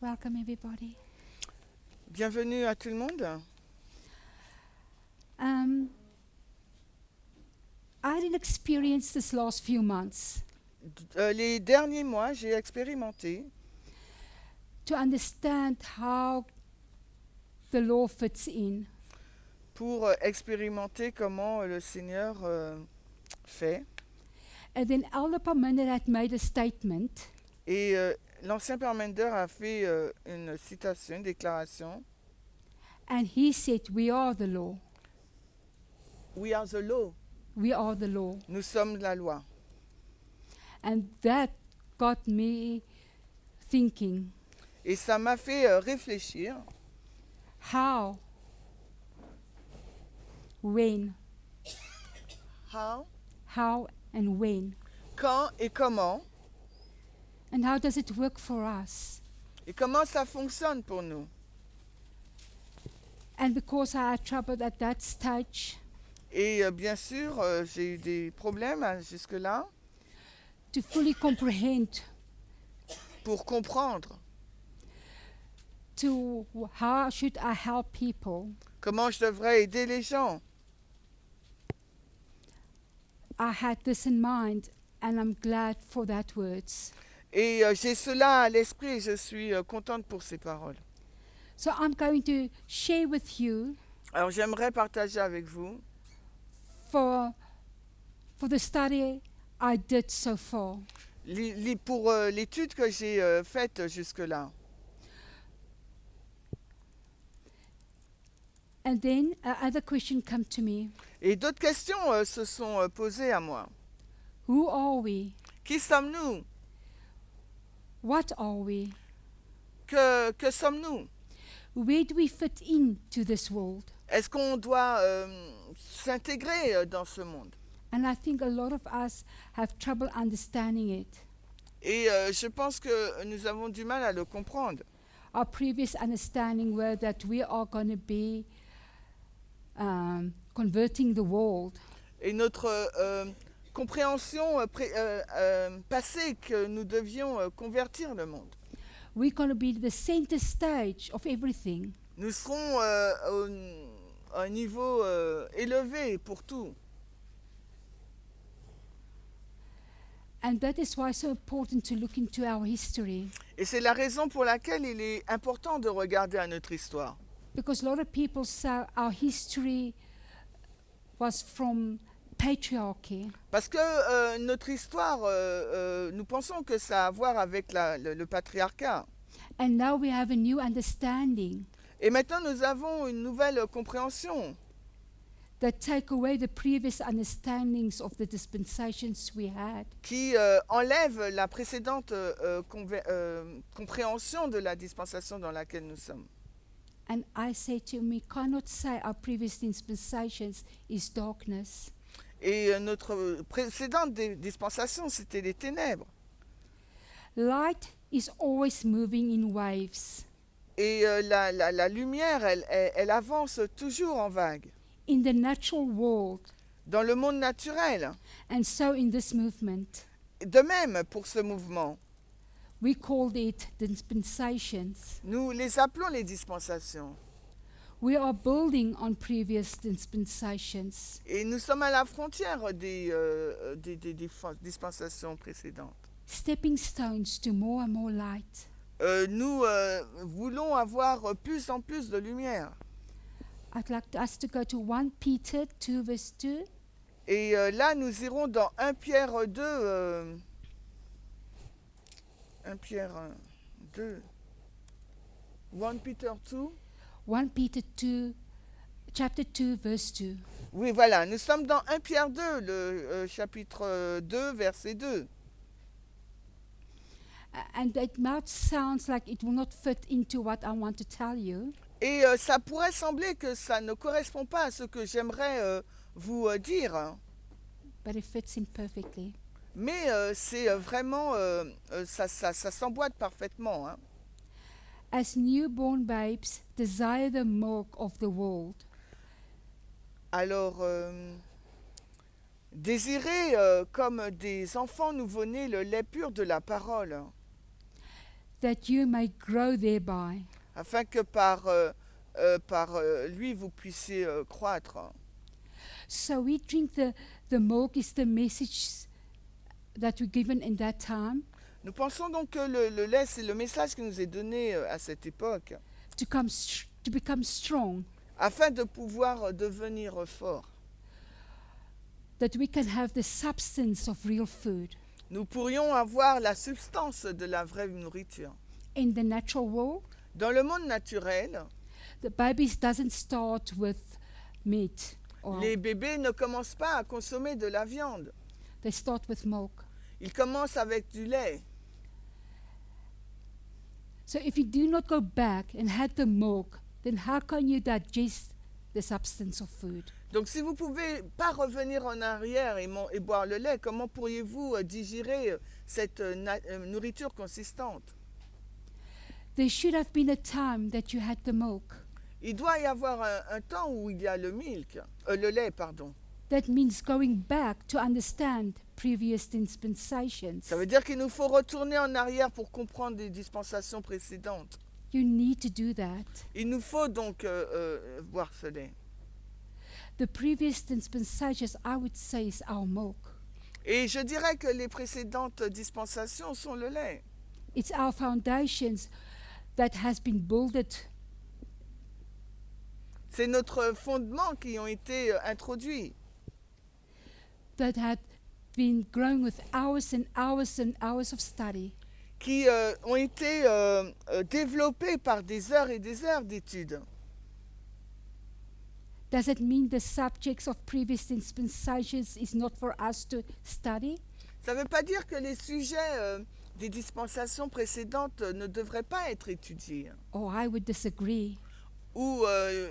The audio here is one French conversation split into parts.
Welcome, everybody. Bienvenue à tout le monde. Um, I had an experience this last few months Les derniers mois, j'ai expérimenté to understand how the law fits in. pour expérimenter comment le Seigneur fait. And then Elder Parminder had made a statement, Et l'ancien Parmender a fait une citation, une déclaration. and he said, "We are the law. We are the law. We are the law." Nous sommes la loi. And that got me thinking, Et ça m'a fait réfléchir. how, when, How, how, and when, quand et comment. and how does it work for us? Et comment ça fonctionne pour nous. And because I had trouble at that stage Et bien sûr, j'ai eu des problèmes jusque-là to fully comprehend pour comprendre to how should I help people, comment je devrais aider les gens. I had this in mind, and I'm glad for that words. Et j'ai cela à l'esprit et je suis contente pour ces paroles. So I'm going to share with you Alors j'aimerais partager avec vous for the study I did so far. pour l'étude que j'ai faite jusque-là. And then another question come to me. Et d'autres questions se sont posées à moi. Who are we? Qui sommes-nous? What are we? Que sommes-nous? Where do we fit into this world? Est-ce qu'on doit s'intégrer dans ce monde? And I think a lot of us have trouble understanding it. Et je pense que nous avons du mal à le comprendre. Our previous understanding were that we are going to be converting the world. Et notre compréhension passée que nous devions convertir le monde. We're going to be the center stage of everything. Nous serons à un niveau élevé pour tout. And that is why it's so important to look into our history. Et c'est la raison pour laquelle il est important de regarder à notre histoire. Because a lot of people say our history was from patriarchy. Parce que notre histoire, nous pensons que ça a à voir avec le patriarcat. And now we have a new understanding Et maintenant, nous avons une nouvelle compréhension that take away the previous understandings of the dispensations we had. qui enlève la précédente compréhension de la dispensation dans laquelle nous sommes. And I say to him, we cannot say our previous dispensations is darkness. Et notre précédente dispensation, c'était les ténèbres. Light is always moving in waves. Et la lumière, elle avance toujours en vague. In the natural world, Dans le monde naturel. and so in this movement, De même, pour ce mouvement, we called it dispensations. nous les appelons les dispensations. We are building on previous dispensations. Et nous sommes à la frontière des dispensations précédentes. Stepping stones to more and more light. Nous voulons avoir plus en plus de lumière. I'd like us to go to 1 Peter 2 verse 2. Et là, nous irons dans 1 Pierre 2. 1 Pierre 2. 1 Peter 2. 1 Peter 2, chapter 2 verse 2. Oui, voilà, nous sommes dans 1 Pierre 2, le chapitre 2, verset 2. And it might sound like it will not fit into what I want to tell you, Et ça pourrait sembler que ça ne correspond pas à ce que j'aimerais vous dire, hein. but it fits in perfectly. Mais c'est vraiment, ça s'emboîte parfaitement, hein. As newborn babes desire the milk of the world, Alors, désirer comme des enfants nouveau-nés le lait pur de la parole, that you may grow thereby. afin que par lui, vous puissiez croître. So we drink the milk is the message that we're given in that time Nous pensons donc que le lait, c'est le message qui nous est donné à cette époque, to become strong, afin de pouvoir devenir fort. that we can have the substance of real food. Nous pourrions avoir la substance de la vraie nourriture. In the natural world, Dans le monde naturel, the babies doesn't start with meat or les bébés ne commencent pas à consommer de la viande. they start with milk. Ils commencent avec du lait. So if you do not go back and have the milk, then how can you digest the substance of food? Donc si vous ne pouvez pas revenir en arrière et boire le lait, comment pourriez-vous digérer cette nourriture consistante? There should have been a time that you had the milk. Il doit y avoir un temps où il y a le lait, pardon. That means going back to understand previous dispensations. Ça veut dire qu'il nous faut retourner en arrière pour comprendre les dispensations précédentes. You need to do that. Il nous faut donc boire ce lait. The previous dispensations, I would say, is our milk. Et je dirais que les précédentes dispensations sont le lait. It's our foundations that has been builded. C'est notre fondement qui ont été introduits, That had been growing with hours and hours and hours of study. qui ont été développés par des heures et des heures d'études. Does it mean the subjects of previous dispensations is not for us to study? Ça ne veut pas dire que les sujets des dispensations précédentes ne devraient pas être étudiés. Oh, I would disagree. Ou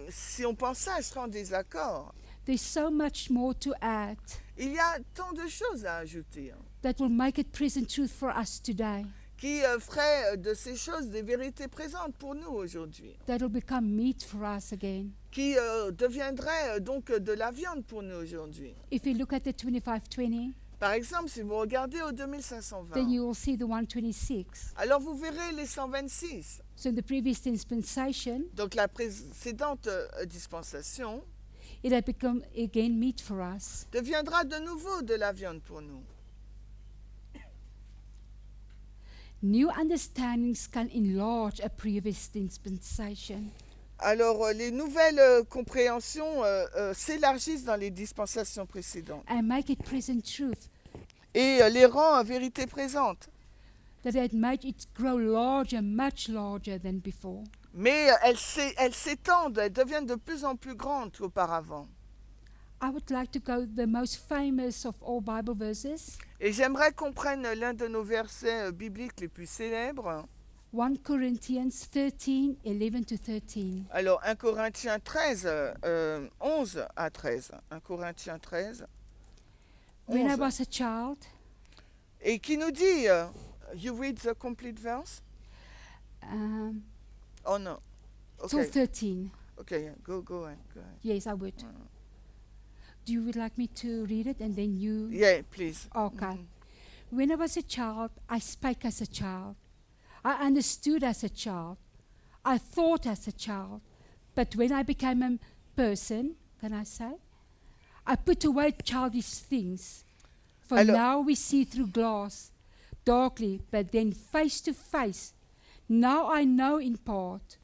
si on pense ça, je serais en désaccord. There's so much more to add Il y a tant de choses à ajouter that will make it present truth for us today. qui feraient de ces choses des vérités présentes pour nous aujourd'hui, That will become meat for us again. qui deviendraient donc de la viande pour nous aujourd'hui. If you look at the 2520, Par exemple, si vous regardez au then 2520, you will see the 126. alors vous verrez les 126. So in the previous dispensation, Donc la précédente dispensation it had become again meat for us. deviendra de nouveau de la viande pour nous. New understandings can enlarge a previous dispensation. Alors les nouvelles compréhensions s'élargissent dans les dispensations précédentes And make it present truth. et les rend en vérité présente. That it made it grow larger, much larger than before. Mais elles s'étendent, elles deviennent de plus en plus grandes qu'auparavant. I would like to go the most famous of all Bible verses. Et j'aimerais qu'on prenne l'un de nos versets bibliques les plus célèbres. 1 Corinthians 13, 11 to 13. Alors 1 Corinthiens 13, 11 à 13. 1 Corinthiens 13, When I 11. was a child, Et qui nous dit, you read the complete verse? Oh no. till Okay, 13. okay, yeah. Go ahead. Yes, I would. Do you would like me to read it and then you? Yeah, please. Okay. When I was a child, I spake as a child. I understood as a child. I thought as a child. But when I became a person, can I say? I put away childish things. For Alors- now we see through glass, darkly, but then face to face. Now I know in part,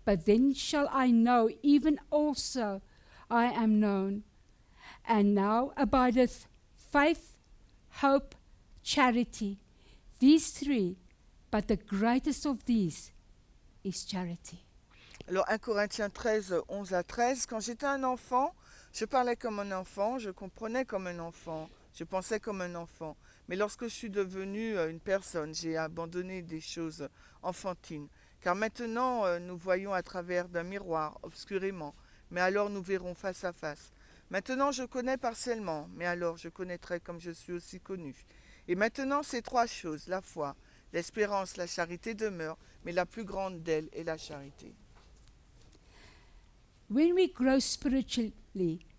but then shall I know, even also I am known. And now abideth faith, hope, charity. These three, but the greatest of these is charity. Alors 1 Corinthiens 13, 11 à 13. Quand j'étais un enfant, je parlais comme un enfant, je comprenais comme un enfant, je pensais comme un enfant. Mais lorsque je suis devenu une personne, j'ai abandonné des choses enfantines. Car maintenant, nous voyons à travers d'un miroir, obscurément, mais alors nous verrons face à face. Maintenant, je connais partiellement, mais alors je connaîtrai comme je suis aussi connu. Et maintenant, ces trois choses, la foi, l'espérance, la charité demeurent, mais la plus grande d'elles est la charité. When we grow spiritually,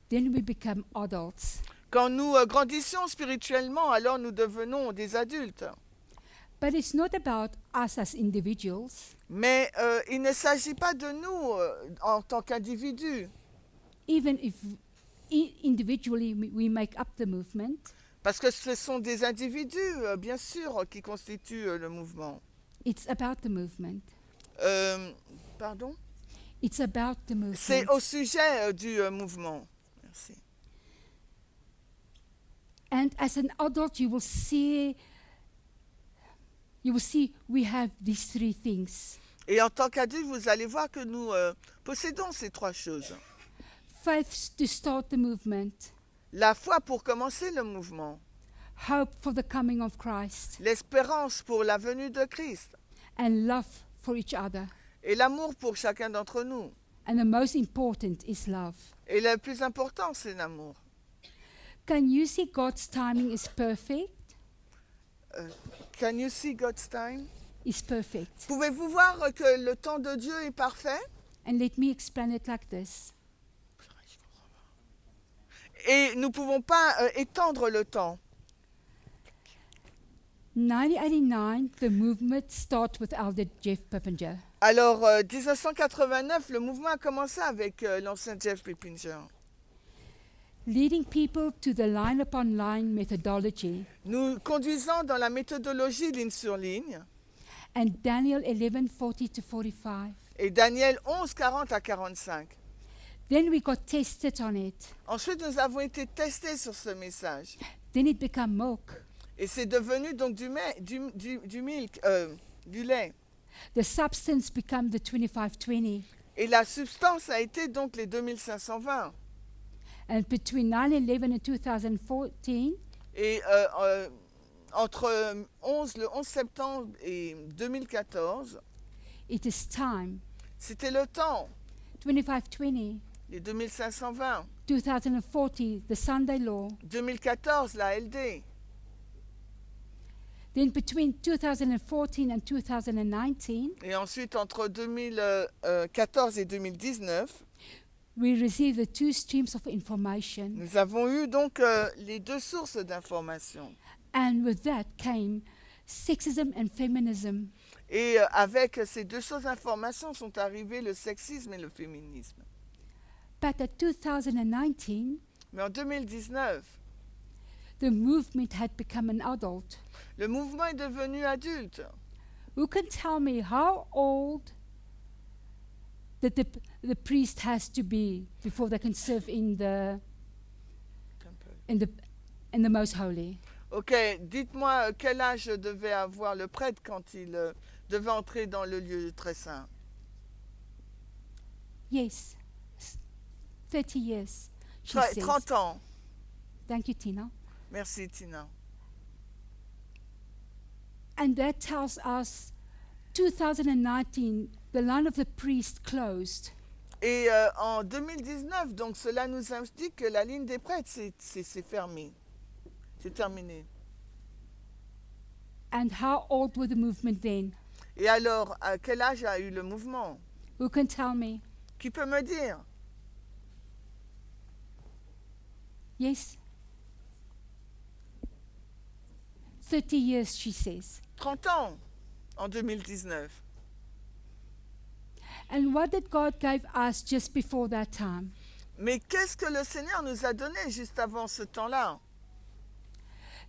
then we become adults. Quand nous grandissons spirituellement, alors nous devenons des adultes. But it's not about us as individuals. Mais il ne s'agit pas de nous en tant qu'individus. Even if individually we make up the movement, Parce que ce sont des individus, bien sûr, qui constituent le mouvement. it's about the movement. Pardon? It's about the C'est movement. au sujet du mouvement. Merci. And as an adult, you will see we have these three things. Et en tant qu'adulte, vous allez voir que nous possédons ces trois choses. Faith to start the movement, La foi pour commencer le mouvement, hope for the coming of Christ, l'espérance pour la venue de Christ and love for each other. et l'amour pour chacun d'entre nous. And the most important is love. Et le plus important, c'est l'amour. Can you see God's timing is perfect? Can you see God's time? Is perfect. Pouvez-vous voir que le temps de Dieu est parfait? And let me explain it like this. Et nous ne pouvons pas étendre le temps. 1989, the movement started with Elder Jeff Pippinger. Alors, 1989, le mouvement a commencé avec l'ancien Jeff Pippinger. Leading people to the line upon line methodology. Nous conduisons dans la méthodologie ligne sur ligne. And Daniel 11:40 to 45. Et Daniel 11, 40 à 45. Then we got tested on it. Ensuite, nous avons été testés sur ce message. Then it became milk. Et c'est devenu donc du lait. The substance became the 2520. Et la substance a été donc les 2520. And between 9/11 and 2014, Et entre le 11 septembre et 2014, it is time. c'était le temps, 2520, les 2520. 2040, the Sunday law. 2014, la LD. Then between 2014 and 2019, Et ensuite, entre 2014 et 2019, we received the two streams of information. nous avons eu donc les deux sources d'information. And with that came sexism and feminism. Et avec ces deux sources d'information sont arrivés le sexisme et le féminisme. But at 2019, Mais en 2019, the movement had become an adult. le mouvement est devenu adulte. Who can tell me how old that the priest has to be before they can serve in the most holy? Ok, dites-moi quel âge devait avoir le prêtre quand il devait entrer dans le lieu très saint. Yes, 30 years. She says. 30 ans. Thank you, Tina. Merci Tina. And that tells us 2019, the line of the priest closed. Et en 2019, donc cela nous indique que la ligne des prêtres, c'est fermé. C'est terminé. And how old was the movement then? Et alors, à quel âge a eu le mouvement? Who can tell me? Qui peut me dire? Yes? 30 years, she says. 30 ans en 2019. And what did God give us just before that time? Mais qu'est-ce que le Seigneur nous a donné juste avant ce temps-là?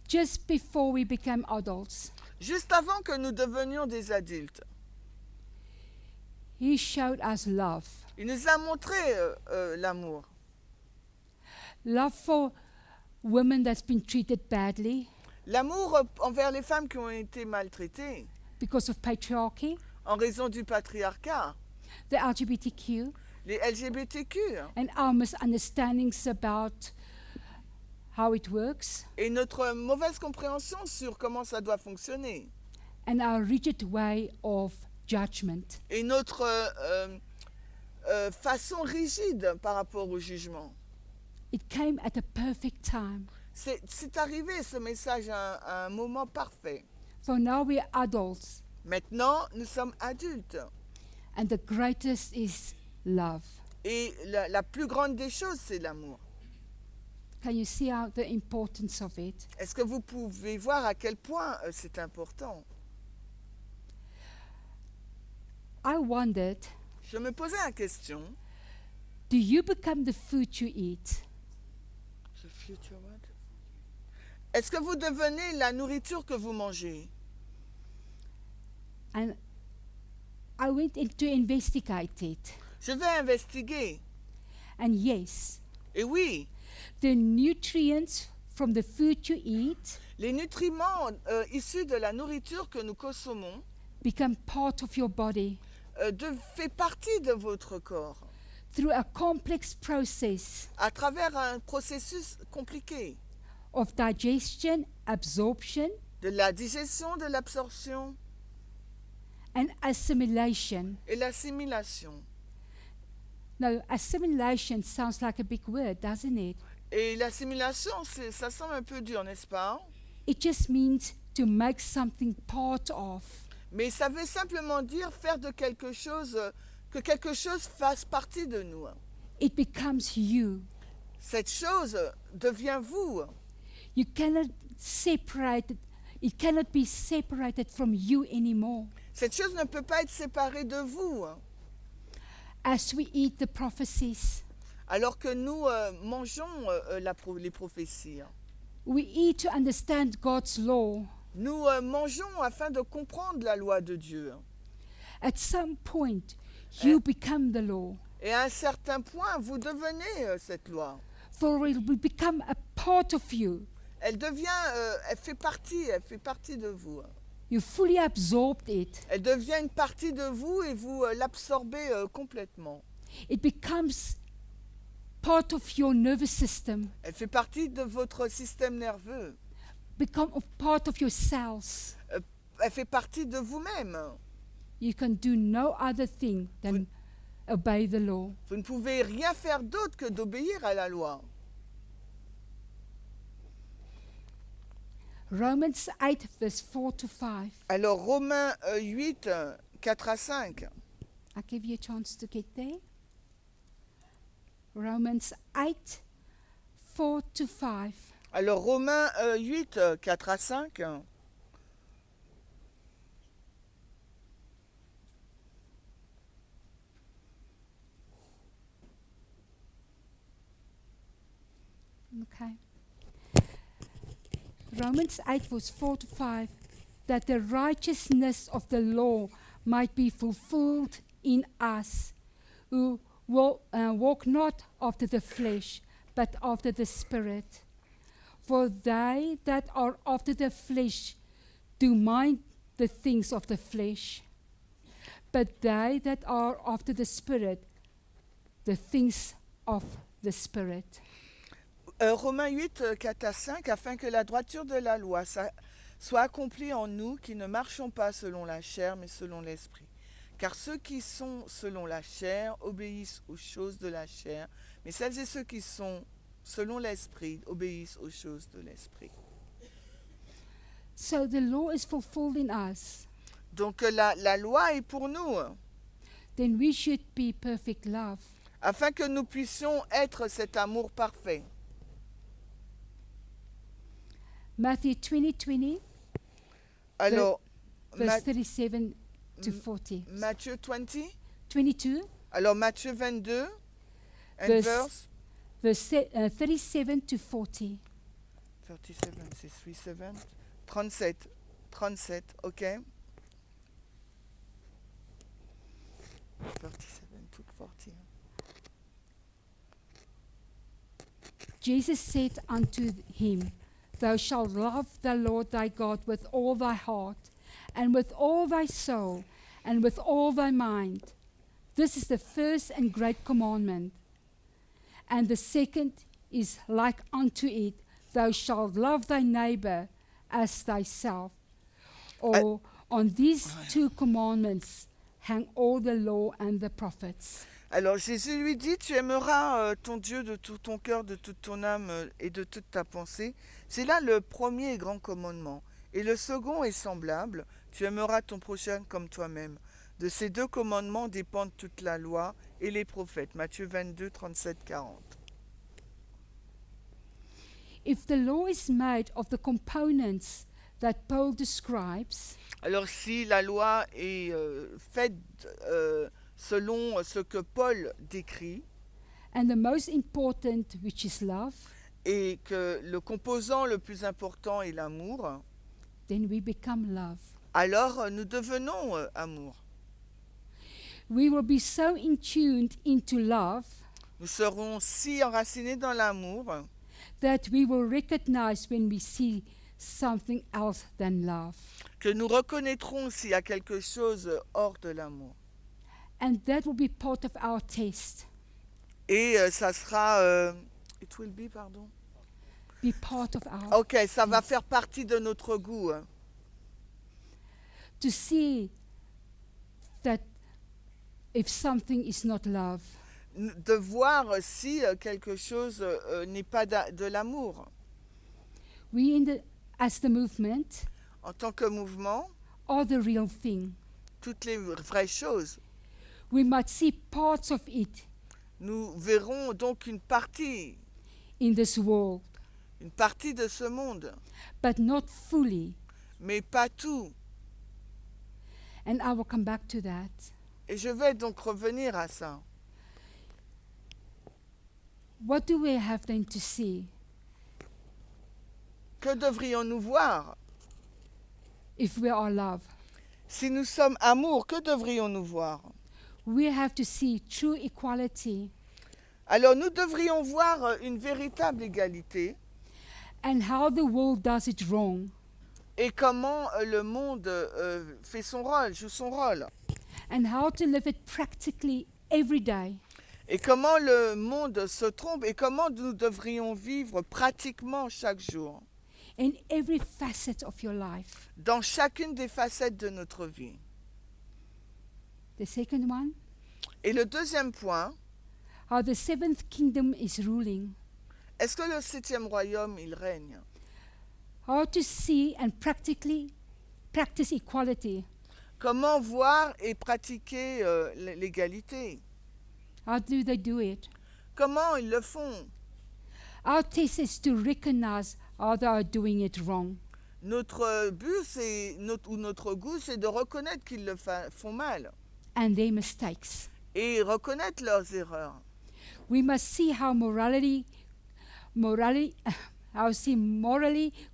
Just before we became adults, Juste avant que nous devenions des adultes. He showed us love. Il nous a montré l'amour. Love for women that's been treated badly L'amour envers les femmes qui ont été maltraitées because of patriarchy, en raison du patriarcat, the LGBTQ, les LGBTQ and our misunderstandings about how it works, et notre mauvaise compréhension sur comment ça doit fonctionner and our rigid way of judgment. et notre façon rigide par rapport au jugement. It came at a perfect time. C'est arrivé ce message à un moment parfait. For now we are adults, Maintenant, nous sommes adultes. and the greatest is love. Et la plus grande des choses, c'est l'amour. Can you see the importance of it? Est-ce que vous pouvez voir à quel point c'est important? I wondered, Je me posais la question. do you become the food you eat? The future what? Est-ce que vous devenez la nourriture que vous mangez? And I went in to investigate it. Je vais investiguer. And yes, Et oui, the nutrients from the food you eat les nutriments issus de la nourriture que nous consommons become part of your body fait partie de votre corps through a complex process à travers un processus compliqué of digestion, absorption, de la digestion, de l'absorption and assimilation. et l'assimilation. Now, assimilation sounds like a big word, doesn't it? Et l'assimilation, ça semble un peu dur, n'est-ce pas? It just means to make something part of. Mais ça veut simplement dire faire de quelque chose, que quelque chose fasse partie de nous. It becomes you. Cette chose devient vous. You cannot separate it. It cannot be separated from you anymore. Cette chose ne peut pas être séparée de vous. As we eat the prophecies, Alors que nous mangeons les prophéties. we eat to understand God's law. Nous mangeons afin de comprendre la loi de Dieu. At some point, you become the law. Et à un certain point, vous devenez cette loi. For it will become a part of you. Elle fait partie de vous. You fully absorbed it. Elle devient une partie de vous et vous l'absorbez complètement. It becomes part of your nervous system, Elle fait partie de votre système nerveux. become a part of your cells. Elle fait partie de vous-même. You can do no other thing than obey the law. Vous ne pouvez rien faire d'autre que d'obéir à la loi. Romans 8, verse 4 to 5. Alors Romains 8, 4 à 5. I'll give you a chance to get there. Romans 8, 4 to 5. Alors Romains 8, 4 à 5. Okay. Romans 8, verse 4 to 5. That the righteousness of the law might be fulfilled in us, who walk not after the flesh, but after the Spirit. For they that are after the flesh do mind the things of the flesh, but they that are after the Spirit, the things of the Spirit. Romains 8, 4 à 5, afin que la droiture de la loi soit accomplie en nous qui ne marchons pas selon la chair, mais selon l'esprit. Car ceux qui sont selon la chair obéissent aux choses de la chair, mais celles et ceux qui sont selon l'esprit obéissent aux choses de l'esprit. So the law is fulfilled in us. Donc la loi est pour nous, Then we should be perfect love. afin que nous puissions être cet amour parfait. Matthew 20:20, Alors, verse 37 to 40. Matthieu 20, 22, alors Matthieu 22, and Verse- verse 37 to 40. 37, c'est 37, 37, ok. 37 to 40. Jesus said unto him, Thou shalt love the Lord thy God with all thy heart, and with all thy soul, and with all thy mind. This is the first and great commandment. And the second is like unto it, Thou shalt love thy neighbor as thyself. Or on these two commandments hang all the law and the prophets. Alors Jésus lui dit, tu aimeras ton Dieu de tout ton cœur, de toute ton âme et de toute ta pensée. C'est là le premier et grand commandement. Et le second est semblable, tu aimeras ton prochain comme toi-même. De ces deux commandements dépendent toute la loi et les prophètes. Matthieu 22, 37, 40. If the law is made of the components that Paul describes, Alors si la loi est faite selon ce que Paul décrit, and the most important, which is love, et que le composant le plus important est l'amour, then we become love. alors nous devenons amour. We will be so in tuned into love Nous serons si enracinés dans l'amour that we will recognize when we see something else than love. que nous reconnaîtrons s'il y a quelque chose hors de l'amour. And that will be part of our test, Et ça sera... it will be, pardon. be part of our Ok, ça va faire partie de notre goût. to see that if something is not love, De voir si quelque chose n'est pas de l'amour. we as the movement En tant que mouvement, are the real thing. toutes les vraies choses. We might see parts of it Nous verrons donc une partie in this world, de ce monde, but not fully. mais pas tout. And I will come back to that. Et je vais donc revenir à ça. What do we have then to see Que devrions-nous voir? if we are love? Si nous sommes amour, que devrions-nous voir? We have to see true equality Alors nous devrions voir une véritable égalité and how the world does it wrong. et comment le monde fait son rôle, joue son rôle. And how to live it practically every day. Et comment le monde se trompe et comment nous devrions vivre pratiquement chaque jour, In every facet of your life. dans chacune des facettes de notre vie. The second one, Et le deuxième point, how the seventh kingdom is ruling. est-ce que le 7e royaume, il règne? How to see and practically practice equality. Comment voir et pratiquer l'égalité? How do they do it? Comment ils le font? Our test is to recognize how they are doing it wrong. Notre but, notre goût, c'est de reconnaître qu'ils le font mal And their mistakes. et reconnaître leurs erreurs. We must see how morally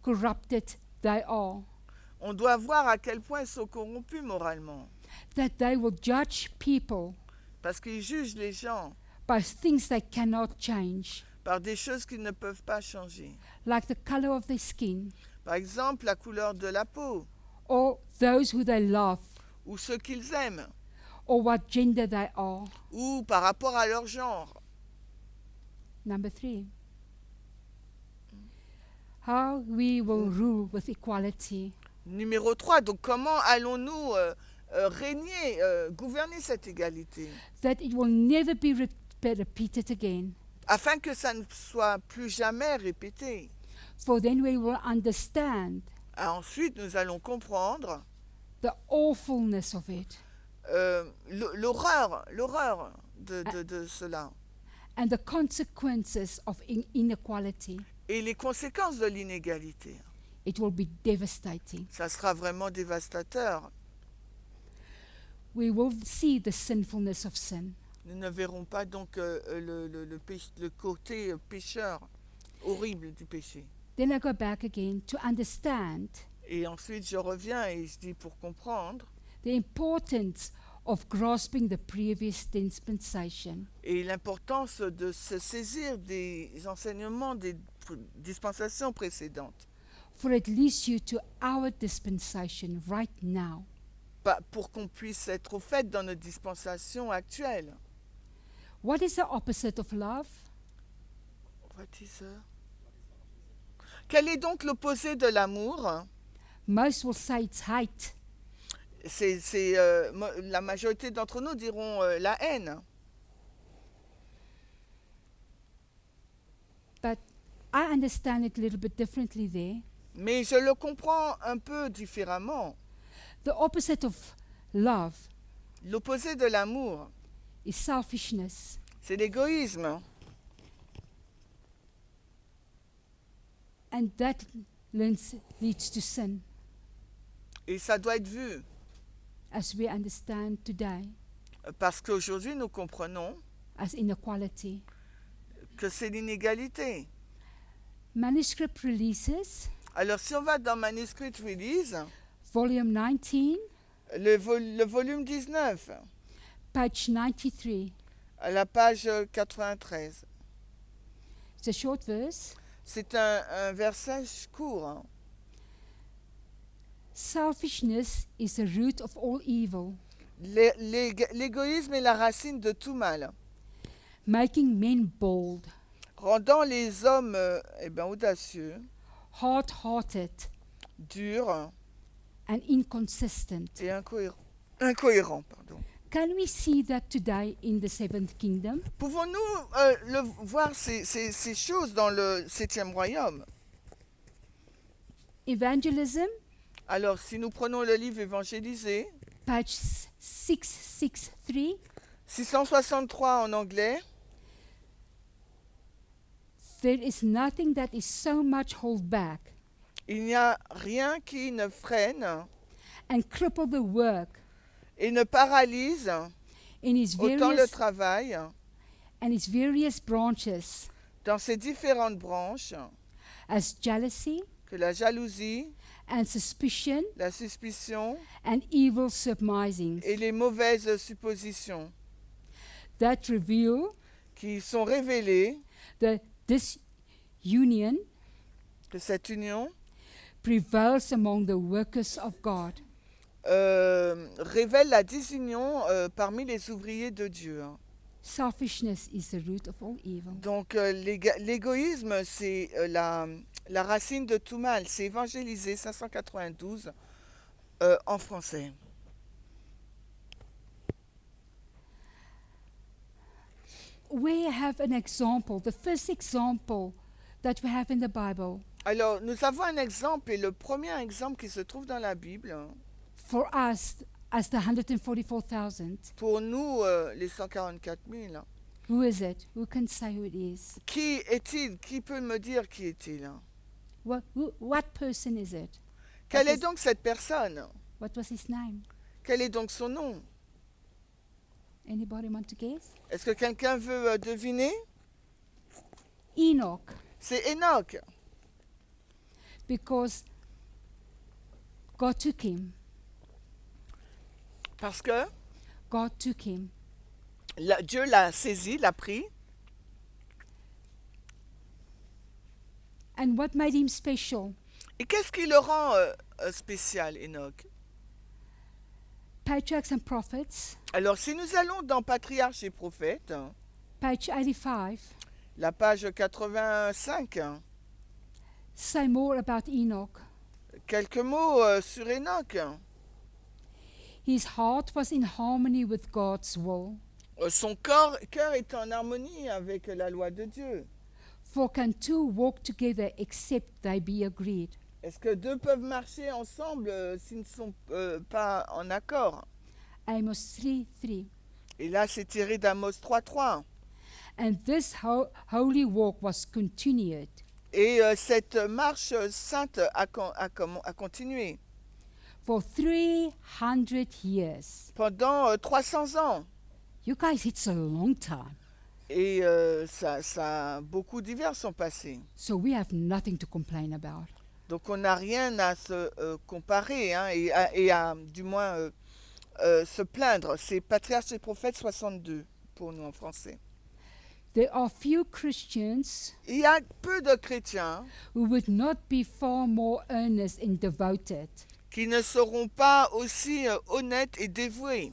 corrupted they are. On doit voir à quel point ils sont corrompus moralement, That they will judge people parce qu'ils jugent les gens by things they cannot change, par des choses qu'ils ne peuvent pas changer. like the color of their skin, Par exemple, la couleur de la peau, or those who they love, ou ceux qu'ils aiment, or what gender they are. ou par rapport à leur genre. Number 3. How we will rule with equality. Numéro 3, donc comment allons-nous régner, gouverner cette égalité, That it will never be repeated again. afin que ça ne soit plus jamais répété. For then we will understand Ensuite, nous allons comprendre the awfulness of it l'horreur de cela and the consequences of inequality. et les conséquences de l'inégalité. It will be devastating. Ça sera vraiment dévastateur. We will see the sinfulness of sin. Nous ne verrons pas donc le côté pécheur horrible du péché. Then I go back again to understand Et ensuite, je reviens et je dis pour comprendre the importance of grasping the previous dispensation. et l'importance de se saisir des enseignements des dispensations précédentes, For it leads you to our dispensation right now. pour qu'on puisse être au fait dans notre dispensation actuelle. What is the opposite of love? Quel est donc l'opposé de l'amour? Most will say it's hate. La majorité d'entre nous diront la haine. But I understand it a little bit differently there. Mais je le comprends un peu différemment. The opposite of love L'opposé de l'amour, is selfishness. c'est l'égoïsme. And that leads to sin. Et ça doit être vu. as we understand today Parce qu'aujourd'hui, nous comprenons as inequality. que c'est l'inégalité. Manuscript Releases, Alors, si on va dans Manuscript Release, Volume 19, le volume 19, page 93. à la page 93, It's a short verse. c'est un verset court. Hein. Selfishness is the root of all evil, L'égoïsme est la racine de tout mal, making men bold, rendant les hommes audacieux, hard-hearted, durs and inconsistent. et incohérents. Pardon. Can we see that today in the seventh kingdom? Pouvons-nous voir ces choses dans le 7e royaume? Evangelism, Alors, si nous prenons le livre Évangélisé, page 663, 663 en anglais, there is nothing that is so much hold back il n'y a rien qui ne freine and cripple the work et ne paralyse in his autant le various travail and its various branches dans ses différentes branches as jealousy que la jalousie, and suspicion la suspicion and evil surmisings et les mauvaises suppositions that reveal qui sont révélées the disunion que cette union prevails among the workers of God. révèle la désunion parmi les ouvriers de Dieu. Hein. Selfishness is the root of all evil. Donc l'égoïsme, c'est la racine de tout mal. C'est évangélisé 592 en français. We have an example, the first example that we have in the Bible Alors, nous avons un exemple, et le premier exemple qui se trouve dans la Bible, for us as the 144,000. pour nous, les 144 000, Who is it? Who can say who it is? qui est-il? Qui peut me dire qui est-il? What person is it? Quelle What est is- donc cette personne? What was his name? Quel est donc son nom? Anybody want to guess? Est-ce que quelqu'un veut deviner? Enoch, C'est Enoch, because God took him. parce que God took him. Dieu l'a saisi, l'a pris. And what made him special? Et qu'est-ce qui le rend spécial, Enoch? Patriarchs and Prophets, Alors, si nous allons dans Patriarches et Prophètes, page 85, la page 85, say more about Enoch. quelques mots sur Enoch. His heart was in harmony with God's will. Son cœur est en harmonie avec la loi de Dieu. For can two walk together except they be agreed? Est-ce que deux peuvent marcher ensemble s'ils ne sont pas en accord? Amos 3:3. Et là, c'est tiré d'Amos 3.3. And this holy walk was continued Et cette marche sainte a continué for 300 years. pendant 300 ans. You guys, it's a long time. Et beaucoup d'hivers sont passés. So we have nothing to complain about. Donc on n'a rien à se comparer hein, et à du moins se plaindre. C'est Patriarches et Prophètes 62 pour nous en français. There are few Christians Il y a peu de chrétiens who would not be far more earnest and devoted qui ne seront pas aussi honnêtes et dévoués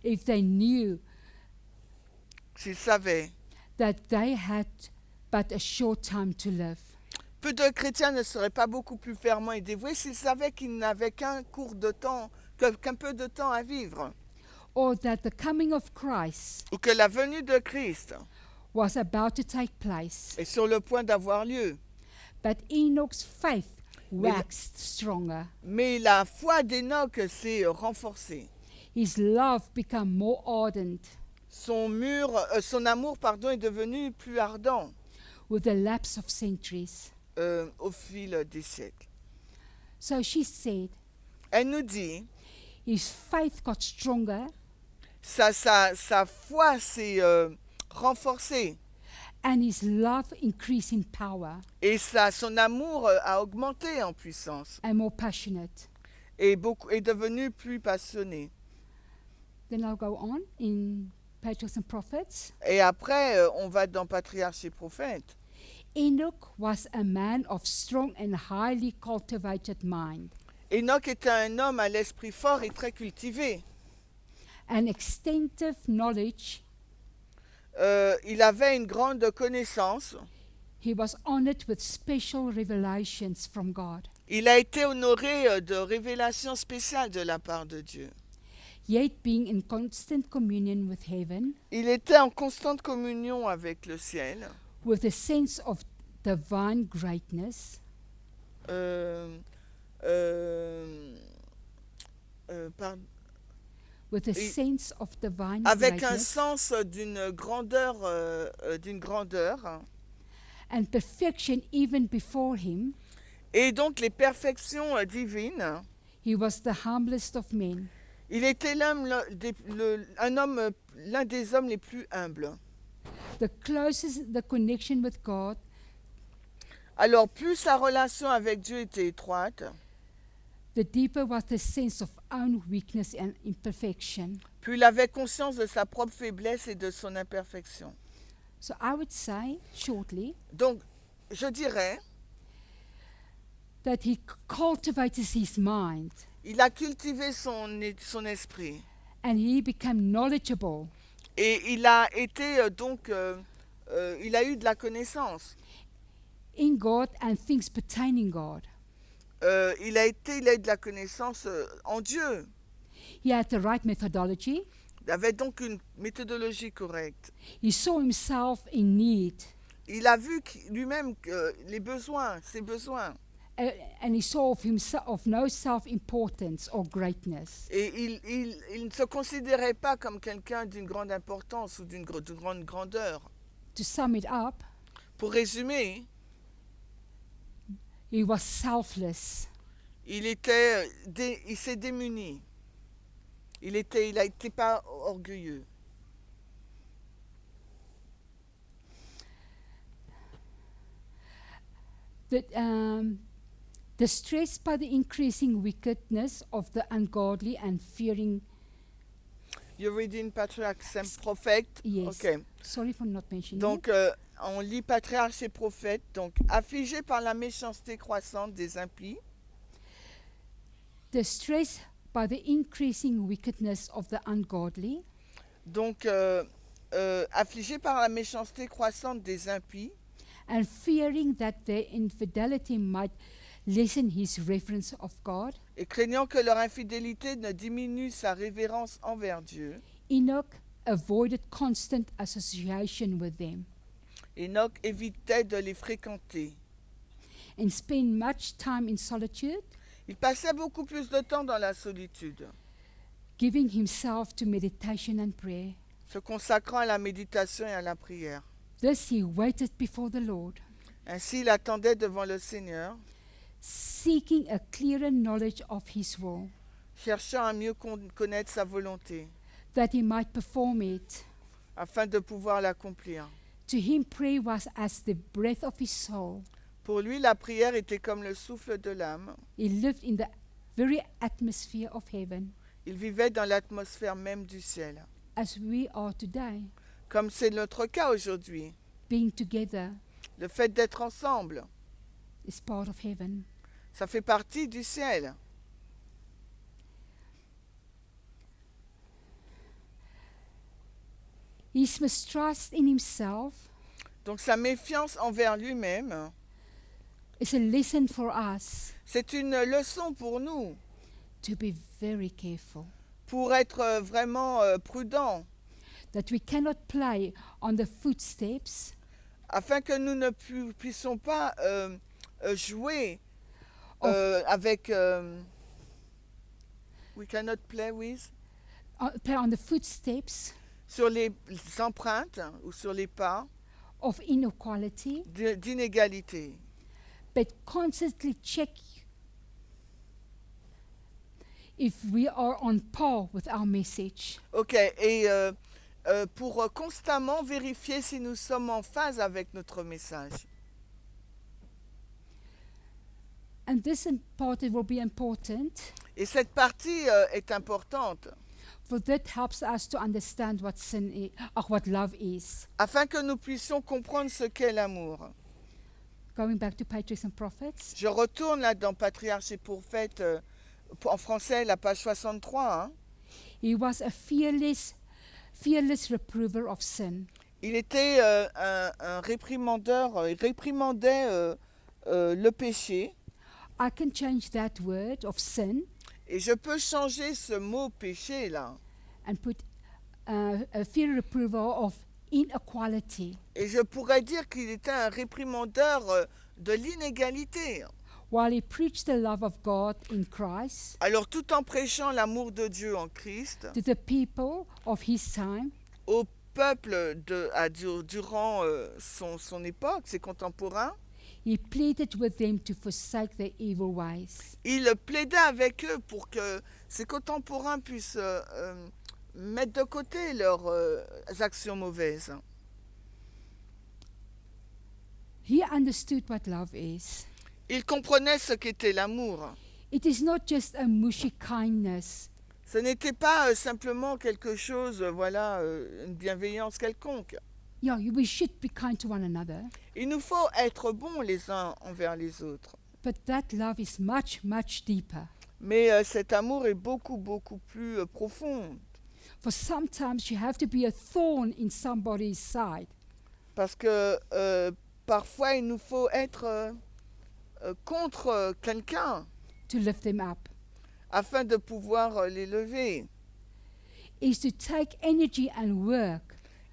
if they knew s'ils savaient. that they had but a short time to live. Peu de chrétiens ne seraient pas beaucoup plus fervents et dévoués s'ils savaient qu'ils n'avaient qu'un peu de temps à vivre, Or that the coming of Christ ou que la venue de Christ was about to take place. est sur le point d'avoir lieu. But Enoch's faith waxed stronger. Mais la foi d'Enoch s'est renforcée. His love became more ardent Son amour est devenu plus ardent with the lapse of centuries. au fil des siècles. So she said, Elle nous dit, his faith got stronger sa foi s'est renforcée and his love increased in power et son amour a augmenté en puissance and more passionate. et est devenu plus passionné. Then I'll go on in Patriarchs and Prophets. Et après, on va dans Patriarches et Prophètes. Enoch was a man of strong and highly cultivated mind, Enoch était un homme à l'esprit fort et très cultivé. an extensive knowledge. Il avait une grande connaissance. He was honored with special revelations from God. Il a été honoré de révélations spéciales de la part de Dieu. Yet being in constant communion with heaven, Il était en constante communion avec le ciel, with a sense of divine greatness, euh, par- with a Et- sense of divine avec un greatness sens d'une grandeur, and perfection even before him. et donc les perfections divines. He was the humblest of men, Il était l'un des hommes les plus humbles. the closest the connection with God, Alors, plus sa relation avec Dieu était étroite, the deeper was the sense of own weakness and imperfection. plus il avait conscience de sa propre faiblesse et de son imperfection. So I would say, shortly, Donc, je dirais, that he cultivated his mind il a cultivé son esprit and he became knowledgeable et il a été il a eu de la connaissance. in God and things pertaining God. Il a eu de la connaissance en Dieu. He had the right methodology. Il avait donc une méthodologie correcte. He saw himself in need, Il a vu lui-même les besoins, ses besoins. and he saw of himself of no self-importance or greatness. Et il ne se considérait pas comme quelqu'un d'une grande importance ou d'une grande grandeur. To sum it up, Pour résumer, he was selfless. il s'est démuni. Il a été pas orgueilleux. Distressed by the increasing wickedness of the ungodly and fearing. You're reading Patriarchs and Prophets. Yes. Ok. Sorry for not mentioning Donc, it. on lit Patriarches et Prophètes. Donc, affligé par la méchanceté croissante des impies, Distressed by the increasing wickedness of the ungodly donc affligé par la méchanceté croissante des impies, and fearing that their infidelity might lessen his reverence of God, et craignant que leur infidélité ne diminue sa révérence envers Dieu, Enoch avoided constant association with them Enoch évitait de les fréquenter. and spent much time in solitude, Il passait beaucoup plus de temps dans la solitude, giving himself to meditation and prayer. se consacrant à la méditation et à la prière. This he waited before the Lord, Ainsi, il attendait devant le Seigneur, seeking a clearer knowledge of his will, cherchant à mieux connaître sa volonté, that he might perform it. afin de pouvoir l'accomplir. To him, prayer was as the breath of his soul. Pour lui, la prière était comme le souffle de l'âme. He lived in the very atmosphere of heaven, Il vivait dans l'atmosphère même du ciel, as we are today, comme c'est notre cas aujourd'hui. being together Le fait d'être ensemble, is part of heaven. ça fait partie du ciel. His mistrust in himself Donc sa méfiance envers lui-même, is a lesson for us c'est une leçon pour nous, to be very careful, pour être vraiment prudents, that we cannot play on the footsteps afin que nous ne puissions pas jouer Of- avec... we cannot play with, play on the footsteps sur les empreintes ou sur les pas of inequality, d'inégalité, but constantly check if we are on par with our message. Ok, et pour constamment vérifier si nous sommes en phase avec notre message. And this part will be important, Et cette partie est importante for that helps us to understand what sin is, or what love is. afin que nous puissions comprendre ce qu'est l'amour. Going back to Patriarchs and Prophets, Je retourne là dans Patriarche et Prophète, en français, la page 63. Hein. he was a fearless reprover of sin. Il était un réprimandeur, il réprimandait le péché. I can change that word of sin Et je peux changer ce mot péché là. and put a fear reprover of inequality. Et je pourrais dire qu'il était un réprimandeur de l'inégalité. While he preached the love of God in Christ Alors tout en prêchant l'amour de Dieu en Christ to the people of his time, au peuple durant son époque, ses contemporains, he pleaded with them to forsake their evil ways. il plaidait avec eux pour que ses contemporains puissent mettre de côté leurs actions mauvaises. He understood what love is. Il comprenait ce qu'était l'amour. It is not just a mushy kindness. Ce n'était pas simplement quelque chose, une bienveillance quelconque. Yeah, we should be kind to one another, Il nous faut être bons les uns envers les autres. but that love is much, much deeper. Mais cet amour est beaucoup, beaucoup plus profond. For sometimes you have to be a thorn in somebody's side Parce que parfois, il nous faut être contre quelqu'un to lift them up. afin de pouvoir les lever. Is to take energy and work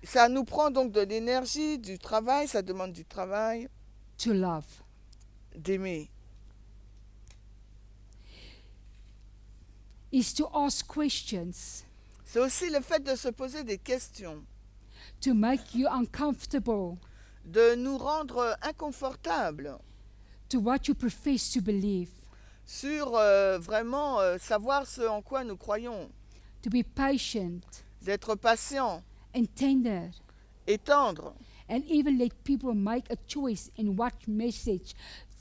Ça nous prend donc de l'énergie, du travail, ça demande du travail, to love. d'aimer. Is to ask questions C'est aussi le fait de se poser des questions, to make you uncomfortable de nous rendre inconfortables to what you profess to believe, sur vraiment savoir ce en quoi nous croyons, to be patient d'être patient and tender, et tendre, and even let people make a choice in what message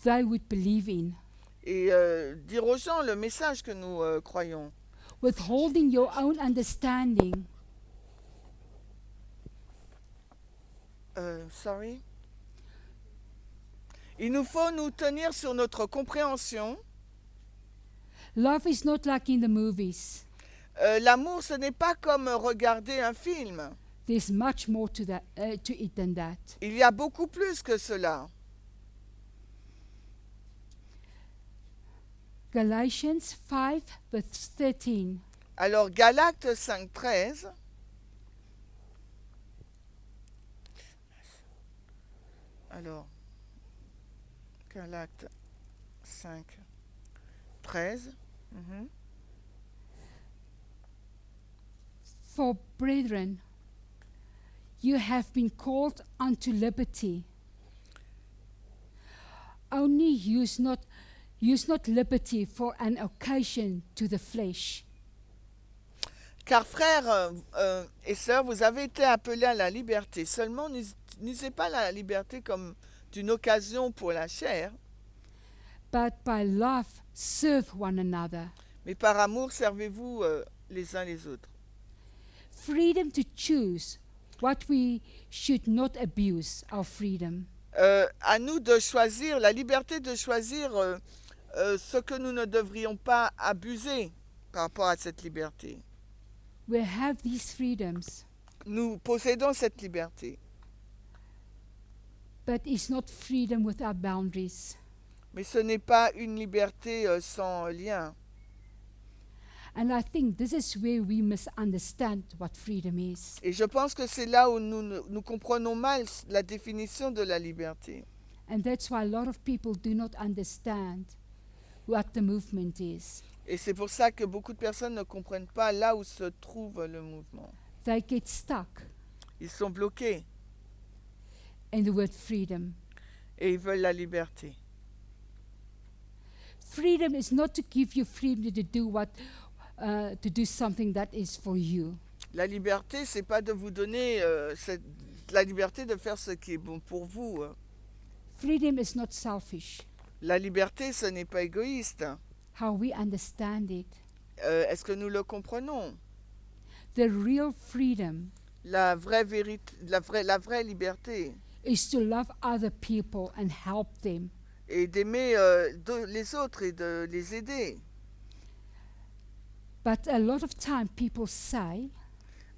they would believe in. et dire aux gens le message que nous croyons. Withholding your own understanding Sorry. Il nous faut nous tenir sur notre compréhension. Love is not like in the movies. L'amour, ce n'est pas comme regarder un film. There's much more to it than that. Il y a beaucoup plus que cela. Galatians 5 verse 13. Alors, Galates 5:13. Alors, Galates 5:13. For brethren, you have been called unto liberty. Only use not liberty for an occasion to the flesh, Car frères et sœurs, vous avez été appelés à la liberté. Seulement, n'usez pas la liberté comme d'une occasion pour la chair, but by love serve one another. mais par amour, servez-vous les uns les autres. Freedom to choose what we should not abuse our freedom. À nous de choisir, la liberté de choisir ce que nous ne devrions pas abuser par rapport à cette liberté. We have these freedoms, Nous possédons cette liberté, but it's not freedom without boundaries. mais ce n'est pas une liberté sans lien. And I think this is where we misunderstand what freedom is. Et je pense que c'est là où nous comprenons mal la définition de la liberté. And that's why a lot of people do not understand what the movement is. Et c'est pour ça que beaucoup de personnes ne comprennent pas là où se trouve le mouvement. They get stuck Ils sont bloqués in the word freedom. et ils veulent la liberté. Freedom is not to give you freedom to do to do something that is for you. La liberté, c'est pas de vous donner la liberté de faire ce qui est bon pour vous. Freedom is not selfish. La liberté, ce n'est pas égoïste. How we understand it. Est-ce que nous le comprenons? The real freedom La vraie vérité, la vraie liberté is to love other people and help them. est d'aimer les autres et de les aider. But a lot of time people say,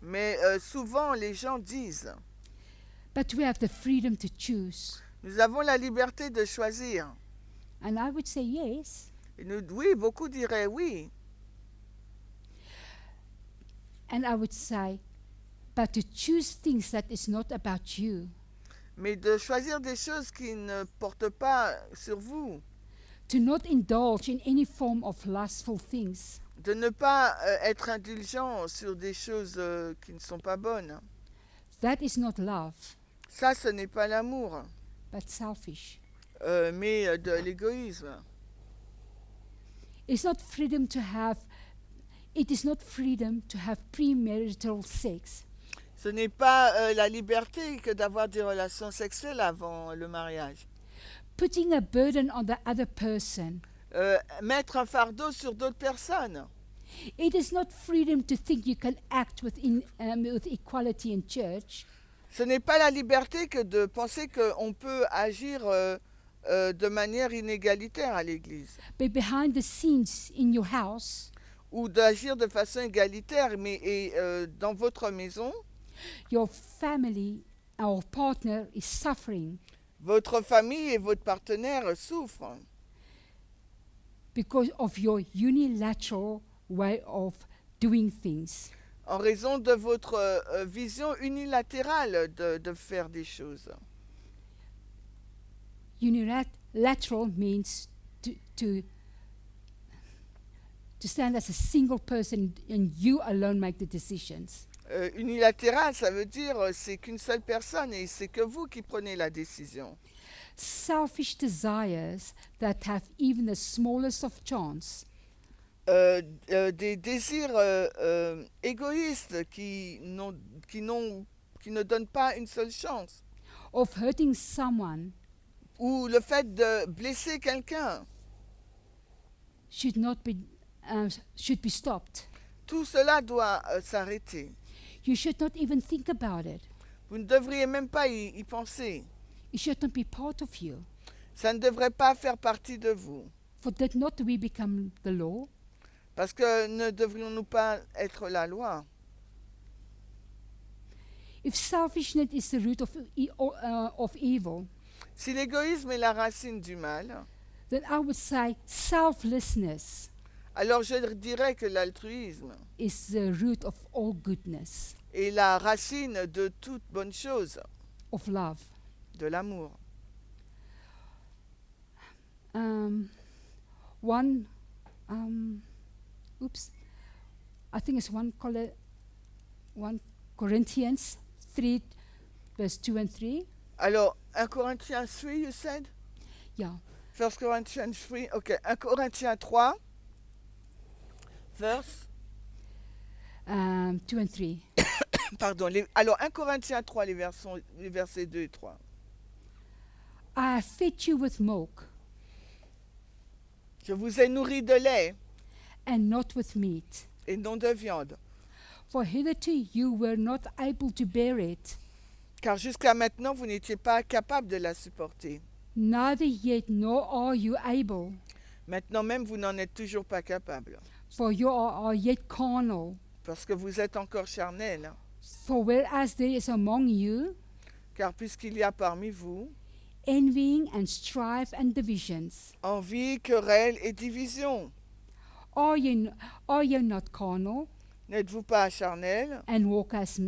Mais souvent, les gens disent, but we have the freedom to choose. nous avons la liberté de choisir. And I would say yes. Et oui, beaucoup diraient oui. And I would say, but to choose things that is not about you. Mais de choisir des choses qui ne portent pas sur vous. To not indulge in any form of lustful things. De ne pas être indulgent sur des choses qui ne sont pas bonnes. That is not love, Ça, ce n'est pas l'amour, but selfish. mais de l'égoïsme. It's not freedom to have, it is not freedom to have premarital sex. Ce n'est pas la liberté que d'avoir des relations sexuelles avant le mariage. Putting a burden on the other person. Mettre un fardeau sur d'autres personnes. It is not freedom to think you can act with equality in church. Ce n'est pas la liberté que de penser qu'on peut agir de manière inégalitaire à l'Église. But behind the scenes in your house, Ou d'agir de façon égalitaire, mais dans votre maison, your family or partner is suffering votre famille et votre partenaire souffrent because of your unilateral way of doing things. en raison de votre vision unilatérale de faire des choses. Unilateral means to stand as a single person and you alone make the decisions. Unilatéral, ça veut dire c'est qu'une seule personne et c'est que vous qui prenez la décision. Selfish desires that have even the smallest of chance Des désirs égoïstes qui ne donnent pas une seule chance. of hurting someone Ou le fait de blesser quelqu'un. should be stopped. Tout cela doit s'arrêter. You should not even think about it. Vous ne devriez même pas y penser. It should not be part of you. Ça ne devrait pas faire partie de vous. For that not we become the law. Parce que ne devrions-nous pas être la loi? If selfishness is the root of evil, Si l'égoïsme est la racine du mal, then I would say selflessness alors je dirais que l'altruisme is the root of all goodness, est la racine de toute bonne chose, of love. de l'amour. I think it's 1 Corinthians 3, verse 2 and 3. Alors, 1 Corinthiens 3, you said? Yeah. 1 Corinthians 3, ok. 1 Corinthiens 3, verse, 2 and 3. pardon. Alors, 1 Corinthiens 3, les versets 2 et 3. I have fed you with milk Je vous ai nourri de lait and not with meat, et non de viande, for hitherto you were not able to bear it, car jusqu'à maintenant, vous n'étiez pas capable de la supporter. neither yet nor are you able, Maintenant même, vous n'en êtes toujours pas capable, for you are yet carnal. parce que vous êtes encore charnel. For whereas there is among you Car puisqu'il y a parmi vous envying and strife and divisions, envie, querelle et division, are you not carnal n'êtes-vous pas charnel and walk as